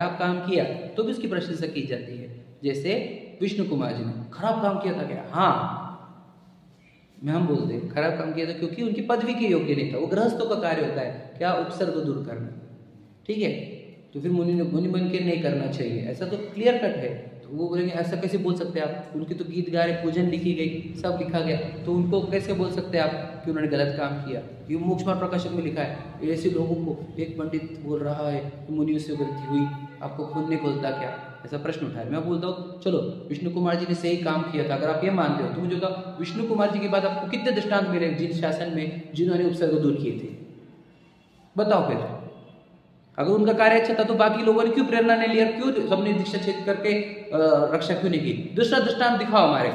खराब काम किया तो भी उसकी प्रशंसा की जाती है। जैसे विष्णु कुमार जी ने खराब काम किया था क्या? हाँ, मैं हम बोलते हैं खराब काम किया था क्योंकि उनकी पदवी के योग्य नहीं था। वो गृहस्थों का कार्य होता है क्या? उपसर्ग दूर करना, ठीक है। तो फिर मुनि बन के नहीं करना चाहिए, ऐसा तो क्लियर कट है। तो वो बोलेंगे ऐसा कैसे बोल सकते हैं आप? उनकी तो गीत गा रहे, पूजन लिखी गई, सब लिखा गया, तो उनको कैसे बोल सकते हैं आप कि उन्होंने गलत काम किया? ये मोक्ष मार्ग प्रकाशक में लिखा है। ऐसे लोगों को एक पंडित बोल रहा है कि मुनियों से गलती हुई, आपको खून नहीं खोलता क्या? ऐसा प्रश्न उठाया। मैं बोलता हूँ चलो विष्णु कुमार जी ने सही काम किया था, अगर आप ये मानते हो तो मुझे बताओ विष्णु कुमार जी के बाद आपको कितने दृष्टांत मिले जिन शासन में जिन्होंने उपसर्ग दूर किए थे? बताओ फिर। अगर उनका कार्य अच्छा था तो बाकी लोगों ने क्यों प्रेरणा नहीं लिया? क्यों सबने दीक्षा छेद करके रक्षा क्यों नहीं की? दूसरा दृष्टांत दिखाओ हमारे।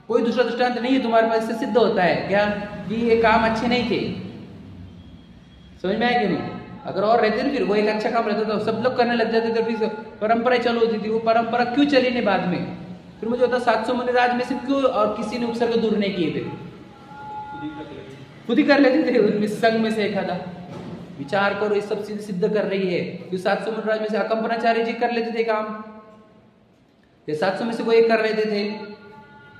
कोई दूसरा दृष्टांत नहीं है तुम्हारे पास, इससे सिद्ध होता है क्या कि ये काम अच्छे नहीं थे? समझ में आया कि नहीं? अगर और रहते ना फिर वो एक अच्छा काम रहता था, सब लोग करने लग जाते थे, फिर परंपरा चालू होती थी। वो परंपरा क्यों चली नहीं बाद में? फिर मुझे होता 700 मुनिराज में से क्यों और किसी ने उपसर्ग दूर नहीं किए? फिर खुद ही कर लेते थे, उनमें संघ में से एक आधा। विचार करो, ये सब चीज सिद्ध कर रही है कि 700 मुनिराज में से अकंपनाचार्य जी कर लेते थे काम, ये 700 में से कोई एक कर लेते थे।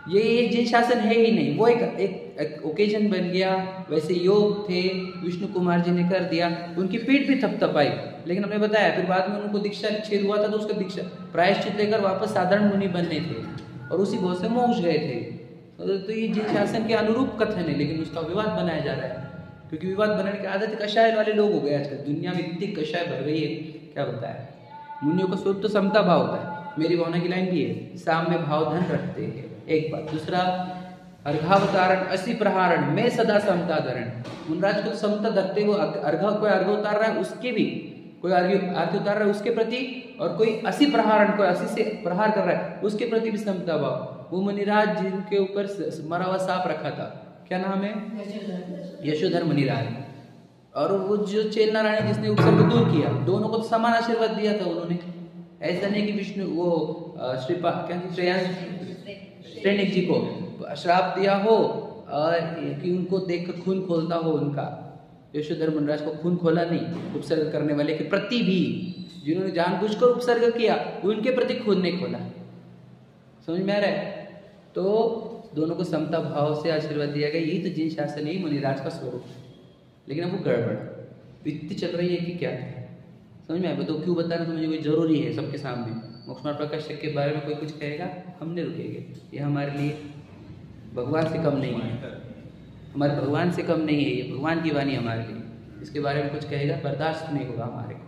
ये जिन शासन है ही नहीं, वो एक ओकेजन बन गया। वैसे योग थे, विष्णु कुमार जी ने कर दिया, उनकी पीठ भी थपथपाई, लेकिन हमने बताया फिर बाद में उनको दीक्षा छेद हुआ था तो उसका दीक्षा प्रायश्चित लेकर वापस साधारण मुनि बनने थे और उसी बहुत से मोक्ष गए थे। तो ये जिन शासन के अनुरूप कथन है, लेकिन उसका विवाद बनाया जा रहा है क्योंकि विवाद बनाने की आदत कषाय वाले लोग हो गए आजकल। दुनिया में इतनी कषाय भर गई है, क्या बताया। मुनियों का स्वरूप तो समता भाव होता है। मेरी भावना की लाइन भी है, साम्य भाव धन रखते हैं, एक बात। दूसरा, अर्घावतारण असी प्रहारण में सदा समता धरण। मुनराज को समता धरते हुए कोई अर्घ उतार रहा है उसके भी, कोई आरती उतार रहा है उसके प्रति, और कोई असी प्रहारण, कोई असी से प्रहार कर रहा है उसके प्रति भी समता भाव। वो मुनिराज जिनके ऊपर मरा हुआ सांप रखा था, क्या नाम है? यशोधर मुनिराज। और वो जो चेल नारायण जिसने उपसर्ग दूर किया, दोनों को समान आशीर्वाद दिया था उन्होंने। ऐसा नहीं कि विष्णु वो श्रेणिक जी को श्राप दिया हो कि उनको देखकर खून खोलता हो उनका। यशोधर मुनिराज को खून खोला नहीं, उपसर्ग करने वाले के प्रति भी, जिन्होंने जानबूझकर उपसर्ग किया उनके प्रति खून नहीं खोला। समझ में आ रहा है? तो दोनों को समता भाव से आशीर्वाद दिया गया। यही तो जिन शासन ही मुनिराज का स्वरूप है। लेकिन अब वो गड़बड़ इतनी चल रही है कि क्या है, समझ में आया? तो क्यों बताना तो मुझे कोई जरूरी है सबके सामने। मोक्ष मार्ग प्रकाशक के बारे में कोई कुछ कहेगा, हम नहीं रुकेंगे। ये हमारे लिए भगवान से कम नहीं है, हमारे भगवान से कम नहीं है। ये भगवान की वाणी हमारे लिए, इसके बारे में कुछ कहेगा बर्दाश्त नहीं होगा हमारे को।